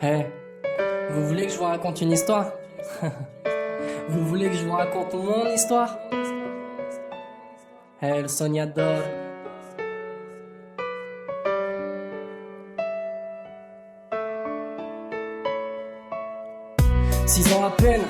Hey, vous voulez que je vous raconte une histoire? Vous voulez que je vous raconte mon histoire? Hey, le sognador. 6 ans à peine,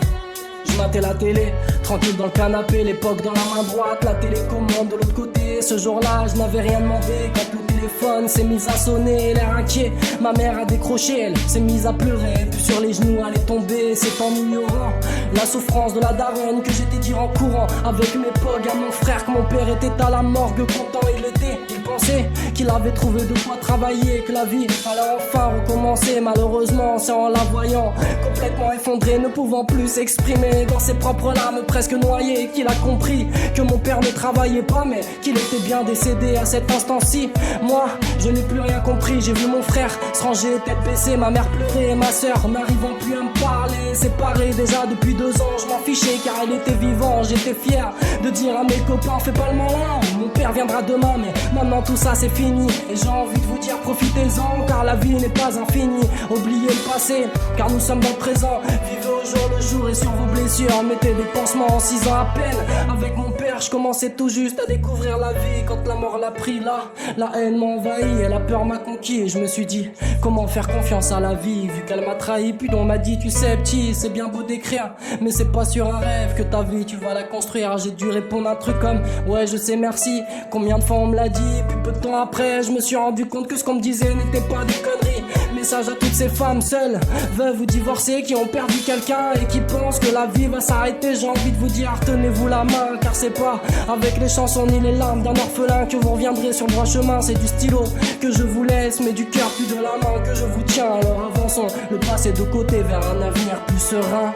je matais la télé, tranquille dans le canapé, l'époque dans la main droite, la télécommande de l'autre côté. Ce jour-là, je n'avais rien demandé quand le téléphone s'est mis à sonner, l'air inquiet. Ma mère a décroché, elle s'est mise à pleurer, puis sur les genoux elle est tombée, c'est en ignorant la souffrance de la daronne que j'étais dire en courant avec mes pogs à mon frère que mon père était à la morgue, content il était. Il pensait qu'il avait trouvé de quoi travailler, que la vie allait enfin recommencer. Malheureusement, c'est en la voyant complètement effondrée, ne pouvant plus s'exprimer dans ses propres larmes, presque noyé, qu'il a compris que mon père ne travaillait pas, mais qu'il était bien décédé à cet instant-ci. Moi, je n'ai plus rien compris, j'ai vu mon frère se ranger, tête baissée, ma mère pleurer, ma soeur n'arrivant plus à me parler, séparés déjà depuis 2 ans. Je m'en fichais car elle était vivant, j'étais fier de dire à mes copains, fais pas le malin, mon père viendra demain, mais maintenant tout ça c'est fini. Et j'ai envie de vous dire, profitez-en, car la vie n'est pas infinie. Oubliez le passé, car nous sommes dans le présent. Vivez au jour le jour et sur vos blessures mettez des pansements. En 6 ans à peine, avec mon père je commençais tout juste à découvrir la vie. Quand la mort l'a pris là, la haine m'a envahi et la peur m'a conquis. Et je me suis dit, comment faire confiance à la vie vu qu'elle m'a trahi. Puis on m'a dit, tu sais petit, c'est bien beau d'écrire, mais c'est pas sur un rêve que ta vie tu vas la construire. J'ai dû répondre un truc comme, ouais je sais merci. Combien de fois on me l'a dit, puis peu de temps après je me suis rendu compte que ce qu'on me disait n'était pas des conneries. Message à toutes ces femmes seules, veuves ou divorcées, qui ont perdu quelqu'un et qui pensent que la vie va s'arrêter. J'ai envie de vous dire, tenez-vous la main, car c'est pas avec les chansons ni les larmes d'un orphelin que vous reviendrez sur le droit chemin. C'est du stylo que je vous laisse, mais du cœur puis de la main que je vous tiens. Alors avançons le passé de côté vers un avenir plus serein.